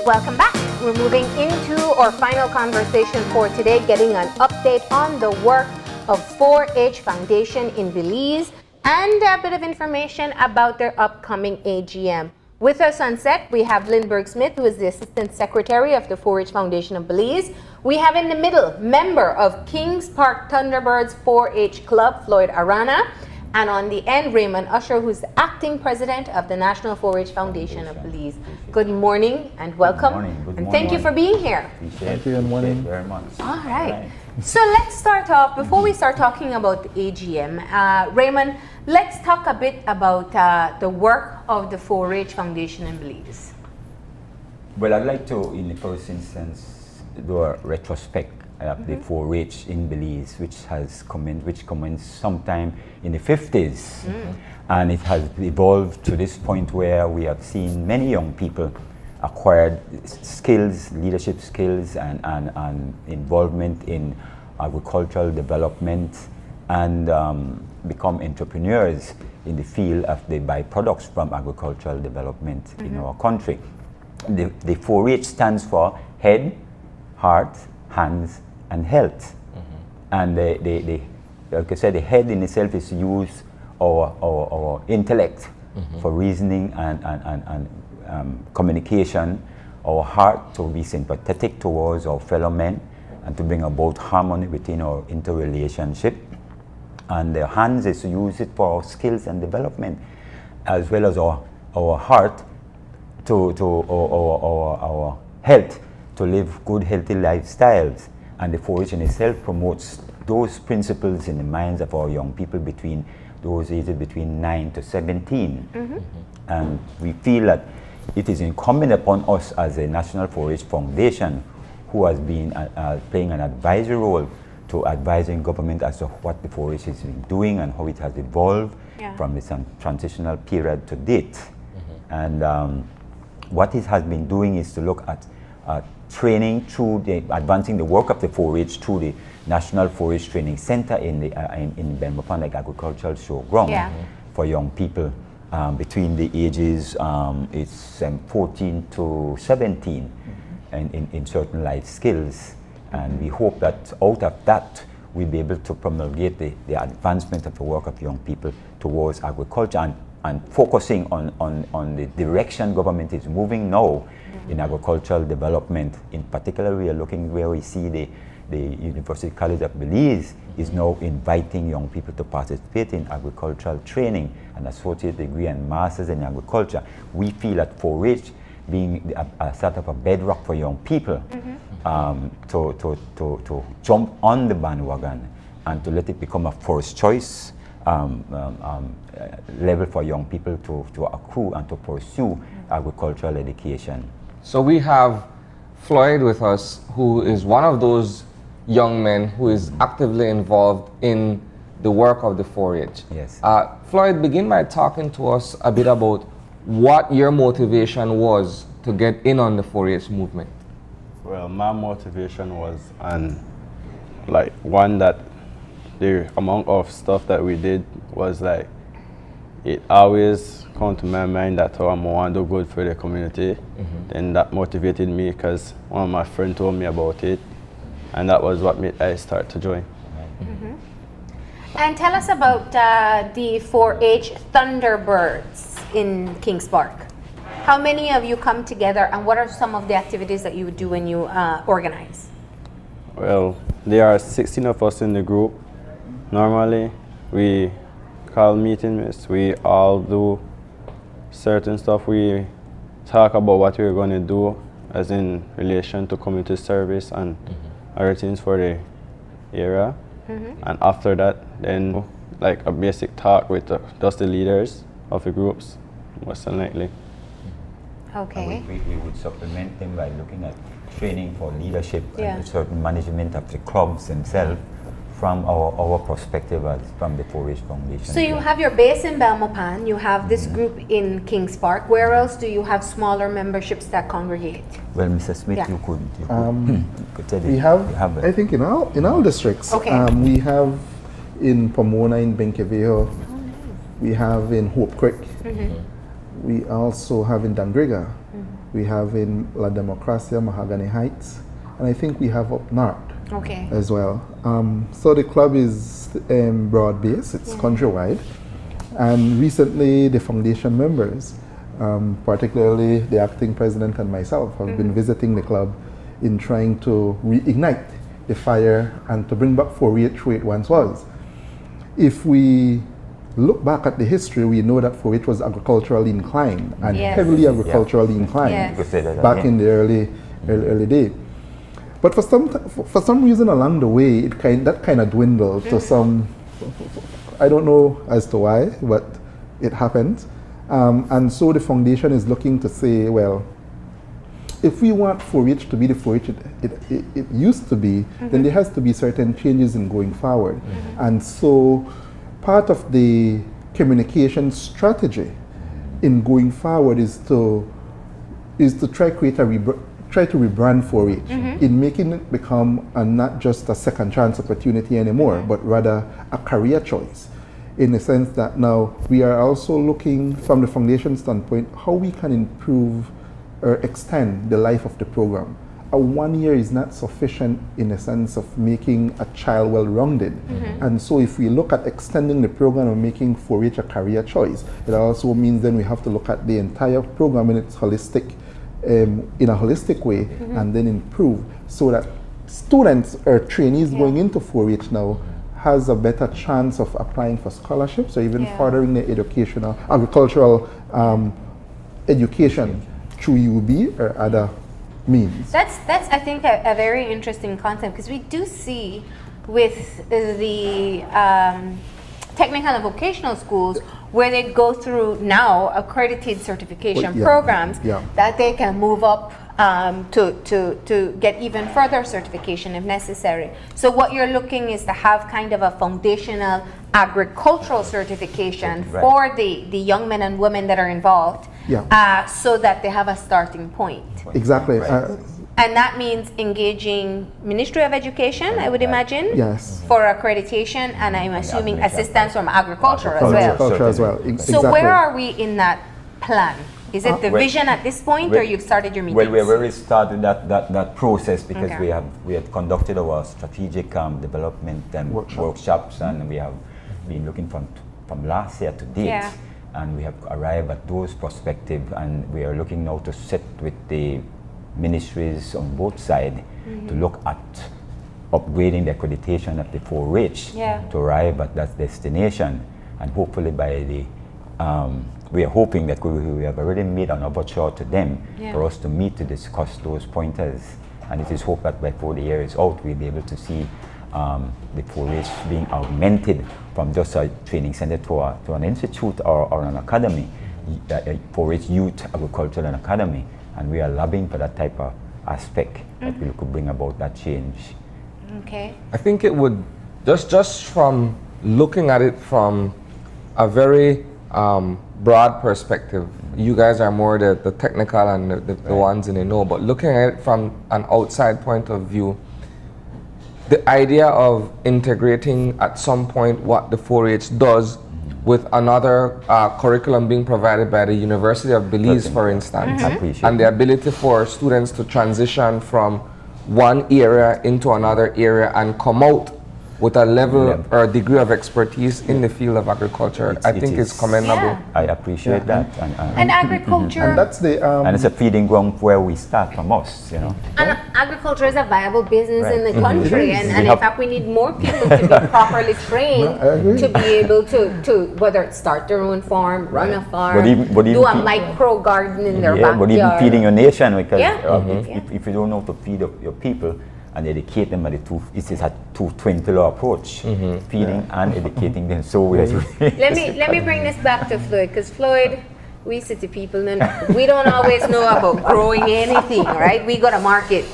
Welcome back. We're moving into our final conversation for today, getting an update on the work of 4-H Foundation in Belize and a bit of information about their upcoming AGM. With us on set, we have Lindburg Smith, who is the Assistant Secretary of the 4-H Foundation of Belize. We have in the middle, member of Kings Park Thunderbirds 4-H Club, Floyd Arana. And on the end, Raymond Usher, who's the acting president of the National 4-H Foundation of Belize. Good morning and welcome. Good morning. And thank you for being here. Thank you and morning very much. All right. So let's start off, before we start talking about the AGM, Raymond, let's talk a bit about the work of the 4-H Foundation in Belize. Well, I'd like to, in the first instance, do a retrospect of the 4-H in Belize, which commenced sometime in the 50s. And it has evolved to this point where we have seen many young people acquired skills, leadership skills, and involvement in agricultural development, and become entrepreneurs in the field of the byproducts from agricultural development in our country. The 4-H stands for head, heart, hands, and health. And like I said, the head in itself is to use our intellect for reasoning and communication, our heart to be sympathetic towards our fellow men and to bring about harmony within our interrelationship. And the hands is to use it for our skills and development, as well as our heart our health, to live good, healthy lifestyles. And the 4-H in itself promotes those principles in the minds of our young people between those ages between 9 to 17. And we feel that it is incumbent upon us as a National 4-H Foundation, who has been playing an advisory role to advising government as to what the 4-H has been doing and how it has evolved from the transitional period to date. And what it has been doing is to look at training through advancing the work of the 4-H through the National 4-H Training Center in Benmapan, like agricultural showground for young people between the ages it's 14 to 17 in certain life skills. And we hope that out of that we'll be able to promulgate the advancement of the work of young people towards agriculture and focusing on the direction government is moving now in agricultural development. In particular, we are looking where we see the University College of Belize is now inviting young people to participate in agricultural training, an associate degree and masters in agriculture. We feel that 4-H being a sort of a bedrock for young people to jump on the bandwagon and to let it become a first choice level for young people to accrue and to pursue agricultural education. So we have Floyd with us, who is one of those young men who is actively involved in the work of the 4-H. Yes. Floyd, begin by talking to us a bit about what your motivation was to get in on the 4-H movement. Well, my motivation was one that the amount of stuff that we did was like, it always come to my mind that I want to do good for the community. Then that motivated me because one of my friends told me about it, and that was what made I start to join. And tell us about the 4-H Thunderbirds in Kings Park. How many of you come together, and what are some of the activities that you would do when you organize? Well, there are 16 of us in the group. Normally, we call meetings. We all do certain stuff. We talk about what we're going to do as in relation to community service and other things for the area. And after that, then like a basic talk with just the leaders of the groups, most likely. Okay. We would supplement them by looking at training for leadership and certain management of the clubs themselves from our perspective as from the 4-H Foundation. So you have your base in Belmopan, you have this group in Kings Park. Where else do you have smaller memberships that congregate? Well, Mr. Smith, you could tell we have I think in all districts. We have in Pomona, in Benkevejo, we have in Hope Creek, we also have in Dangriga, we have in La Democracia, Mahogany Heights, and I think we have up north Okay. as well. So the club is broad-based, it's countrywide, and recently the foundation members, particularly the acting president and myself, have been visiting the club in trying to reignite the fire and to bring back 4-H where it once was. If we look back at the history, we know that 4-H was agriculturally inclined and Yes. heavily agriculturally inclined Yes. You could say that back again. in the early day. But for some reason along the way, that kind of dwindled to some. I don't know as to why, but it happened, and so the foundation is looking to say, well, if we want 4-H to be the 4-H it used to be, then there has to be certain changes in going forward, and so part of the communication strategy in going forward is to try to rebrand 4-H in making it become not just a second chance opportunity anymore, but rather a career choice, in the sense that now we are also looking from the foundation standpoint how we can improve or extend the life of the program. A 1 year is not sufficient in the sense of making a child well-rounded. And so if we look at extending the program and making 4-H a career choice, it also means then we have to look at the entire program in its holistic, in a holistic way, and then improve so that students or trainees going into 4-H now has a better chance of applying for scholarships or even furthering their educational, agricultural education through UB or other means. That's I think a very interesting concept, because we do see with the technical and vocational schools where they go through now accredited certification programs that they can move up to get even further certification if necessary. So what you're looking is to have kind of a foundational agricultural certification for the young men and women that are involved, so that they have a starting point. Exactly. And that means engaging Ministry of Education, I would imagine, Yes. for accreditation, and I'm assuming assistance from agriculture as well. Agriculture as well. So where are we in that plan? Is it the Well, vision at this point, or you've started your meetings? Well, we have already started that process because Okay. we have conducted our strategic development and workshops, and we have been looking from last year to date, and we have arrived at those perspectives, and we are looking now to sit with the ministries on both sides to look at upgrading the accreditation of the 4-H to arrive at that destination, and hopefully by the we are hoping that we have already made an overture to them for us to meet to discuss those pointers, and it is hoped that before the year is out we'll be able to see the 4-H being augmented from just a training center to an institute or an academy, 4-H Youth Agricultural Academy, and we are lobbying for that type of aspect that we could bring about that change. Okay. I think it would, just from looking at it from a very broad perspective, you guys are more the technical and the ones in the know, but looking at it from an outside point of view, the idea of integrating at some point what the 4-H does with another curriculum being provided by the University of Belize, for instance, and the ability for students to transition from one area into another area and come out with a level or a degree of expertise in the field of agriculture, I think is commendable. I appreciate that. And agriculture, And that's the and it's a feeding ground where we start from us, you know. and agriculture is a viable business in the country, and We in have- fact we need more people to be properly trained I agree. to be able to whether it's start their own farm, run a farm, But even do a pe- micro garden in their but even backyard. feeding your nation, because Yeah. if you don't know how to feed your people and educate them at it is a twin pillar approach, feeding and educating them. So we Let me bring this back to Floyd, because Floyd, we city people, and we don't always know about growing anything, right? We got a market.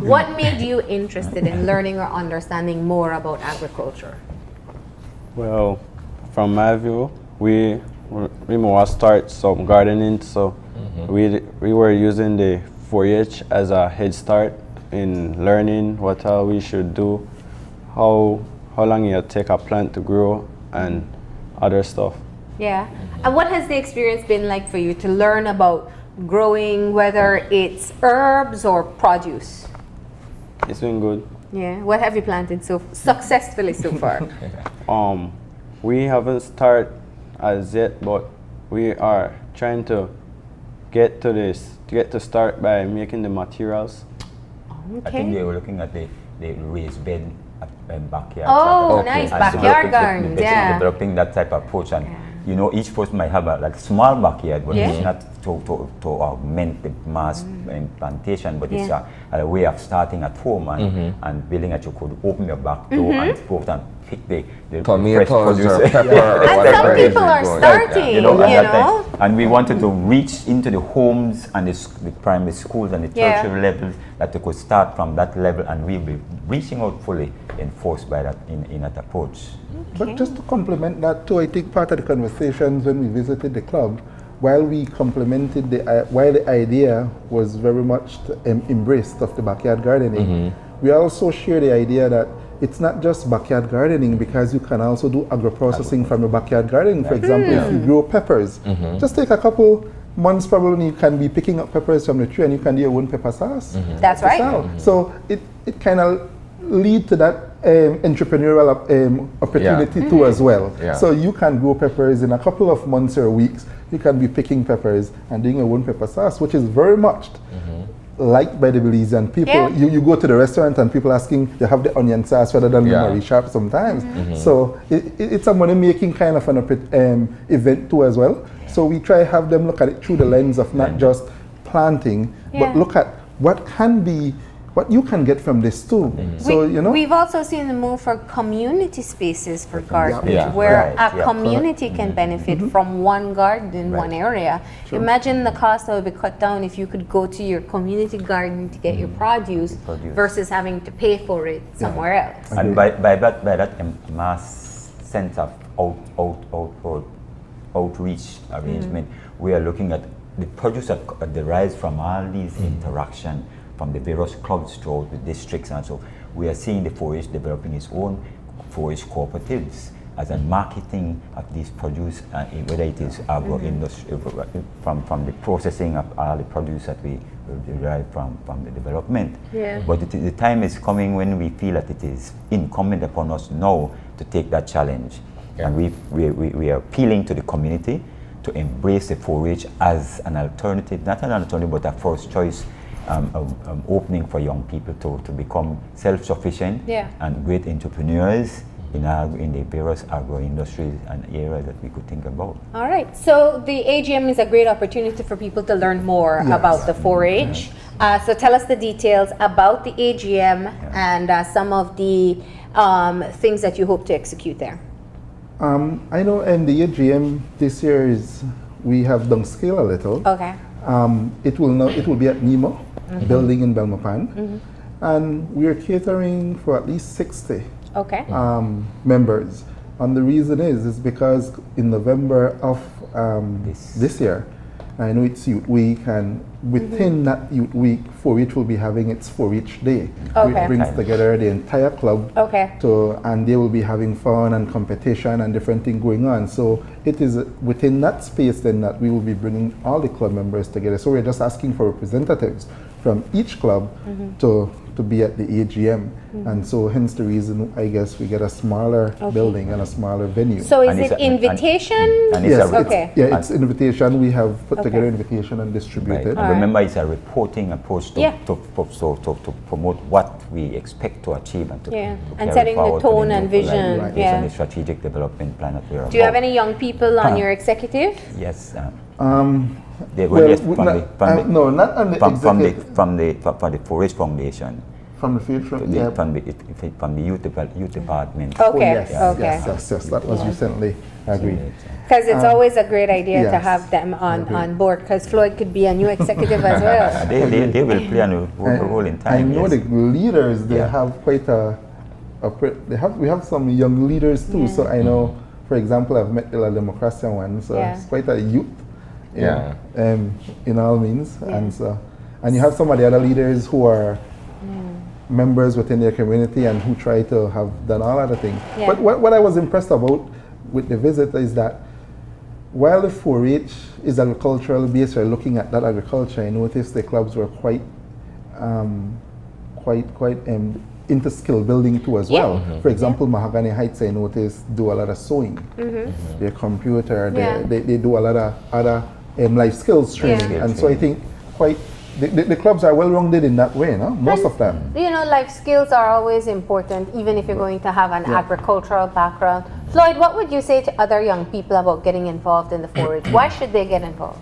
What made you interested in learning or understanding more about agriculture? Well, from my view, we more start some gardening, so we were using the 4-H as a head start in learning what all we should do, how long it take a plant to grow, and other stuff. Yeah. And what has the experience been like for you to learn about growing, whether it's herbs or produce? It's been good. Yeah. What have you planted so successfully so far? We haven't started as yet, but we are trying to get to start by making the materials. I think they were looking at the raised bed backyard. Oh, sort of, nice. and Backyard gardens, yeah. Developing that type of approach, and you know, each person might have a small backyard, but Yeah. it's not to augment the mass plantation, but it's Yeah. a way of starting at home and building that you could open your back door and go out and pick the fresh Tomatoes or produce. pepper or And whatever some it is people you're are growing. starting, You know, you at that know. time. And we wanted to reach into the homes and the primary schools and the Yeah. tertiary levels, that we could start from that level, and we'll be reaching out fully enforced by that in that approach. But just to complement that too, I think part of the conversations when we visited the club, while we complemented while the idea was very much embraced of the backyard gardening, we also share the idea that it's not just backyard gardening, because you can also do agro-processing from your backyard gardening. For example, if you grow peppers, just take a couple months probably, you can be picking up peppers from the tree and you can do your own pepper sauce. That's to right. sell. So it kind of lead to that entrepreneurial opportunity too as well. Yeah. So you can grow peppers in a couple of months or weeks. You can be picking peppers and doing your own pepper sauce, which is very much liked by the Belizean people. Yeah. You go to the restaurant and people asking, you have the onion sauce rather than the Yeah. Murray sharp sometimes. So it's a money making kind of an event too as well. So we try have them look at it through the lens of not just planting, Yeah. but look at what you can get from this too. So you know, We've also seen the move for community spaces for gardens, Yeah. where Right, a yeah. community can benefit from one garden in one area. Imagine the cost that would be cut down if you could go to your community garden to get your produce versus having to pay for it somewhere else. And by that mass sense of outreach arrangement, we are looking at the produce that derives from all these interaction from the various clubs throughout the districts, and so we are seeing the 4-H developing its own 4-H cooperatives as a marketing of these produce, whether it is agro-industry, from the processing of all the produce that we derive from the development. Yeah. But the time is coming when we feel that it is incumbent upon us now to take that challenge. And we are appealing to the community to embrace the 4-H as an alternative, not an alternative, but a first choice opening for young people to become self-sufficient and great entrepreneurs in the various agro-industries and areas that we could think about. All right, so the AGM is a great opportunity for people to learn more about the 4-H. So tell us the details about the AGM and some of the things that you hope to execute there. I know in the AGM this year we have downscale a little. Okay. It will be at Nemo building in Belmopan, and we are catering for at least 60 members. And the reason is because in November of this year, I know it's Youth Week, and within that Youth Week, 4-H will be having its 4-H Day, which brings together the entire club, and they will be having fun and competition and different things going on. So it is within that space then that we will be bringing all the club members together. So we're just asking for representatives from each club to be at the AGM, and so hence the reason I guess we get a smaller building and a smaller venue. So is it invitation? Yes, it's invitation. We have put together invitation and distributed. Right. And remember, it's a reporting approach to promote what we expect to achieve and to and setting the tone and vision. Based on the strategic development plan that we're about. Do you have any young people on your executive? Yes. No, not on the executive. From the 4-H Foundation. From the field, from the youth department. Yes, that was recently agreed. Because it's always a great idea to have them on board, because Floyd could be a new executive as well. They will play a role in time. I know the leaders, they have quite we have some young leaders too. So I know, for example, I've met the La Democracia one, so it's quite a youth in all means. And you have some of the other leaders who are members within their community and who try to have done all other things. But what I was impressed about with the visit is that while the 4-H is agricultural based, or looking at that agriculture, I noticed the clubs were quite into skill building too as well. For example, Mahogany Heights, I noticed, do a lot of sewing. Their computer, they do a lot of other life skills training. And so I think the clubs are well rounded in that way, no? Most of them. You know, life skills are always important, even if you're going to have an agricultural background. Floyd, what would you say to other young people about getting involved in the 4-H? Why should they get involved?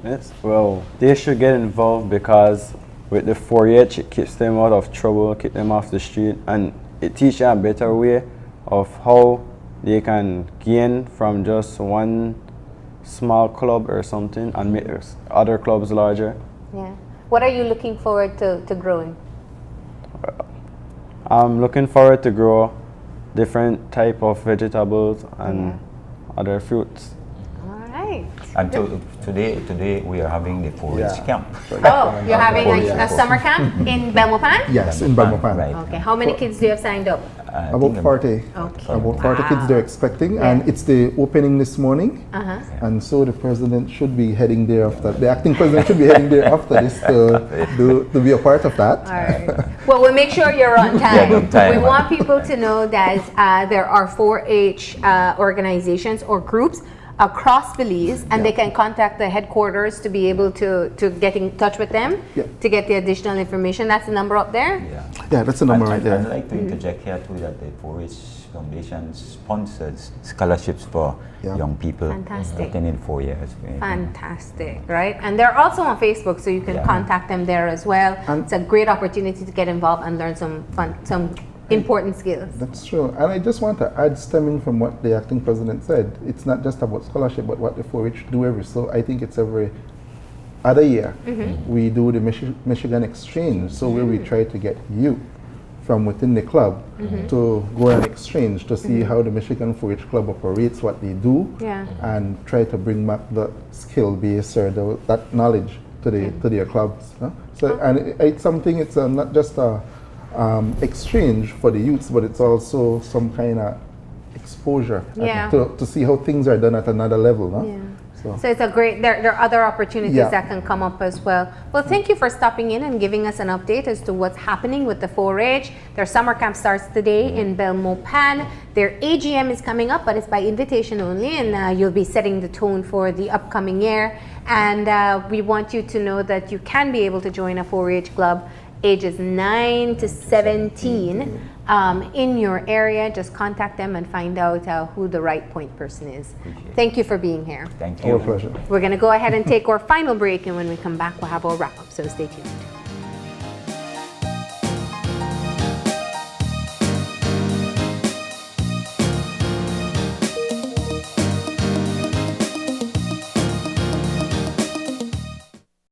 Yes, well, they should get involved because with the 4-H, it keeps them out of trouble, keep them off the street, and it teaches them a better way of how they can gain from just one small club or something and make other clubs larger. Yeah. What are you looking forward to growing? I'm looking forward to grow different type of vegetables and other fruits. All right. And today we are having the 4-H camp. Oh, you're having a summer camp in Belmopan? Yes, in Belmopan. Right. Okay. How many kids do you have signed up? About 40. Okay. About 40 kids they're expecting, and it's the opening this morning. And so the president should be heading there after. The acting president should be heading there after this to be a part of that. All right. Well, we'll make sure you're on time. on time. We want people to know that there are 4-H organizations or groups across Belize, and they can contact the headquarters to be able to get in touch with them to get the additional information. That's the number up there? Yeah, that's the number right there. I'd like to interject here too that the 4-H Foundation sponsors scholarships for young people attending 4 years. Fantastic, right? And they're also on Facebook, so you can contact them there as well. And it's a great opportunity to get involved and learn some important skills. That's true. And I just want to add, stemming from what the acting president said, it's not just about scholarship, but what the 4-H do every. So I think it's every other year. We do the Michigan Exchange, so where we try to get youth from within the club to go and exchange to see how the Michigan 4-H club operates, what they do, and try to bring back the skill base or that knowledge to their clubs. So and it's something. It's not just a exchange for the youths, but it's also some kind of exposure to see how things are done at another level. No? So it's a great, there are other opportunities that can come up as well. Well, thank you for stopping in and giving us an update as to what's happening with the 4-H. Their summer camp starts today in Belmopan. Their AGM is coming up, but it's by invitation only, and you'll be setting the tone for the upcoming year. And we want you to know that you can be able to join a 4-H club ages 9 to 17 in your area. Just contact them and find out who the right point person is. Thank you for being here. Thank you. our pleasure. We're going to go ahead and take our final break, and when we come back, we'll have our wrap up, so stay tuned.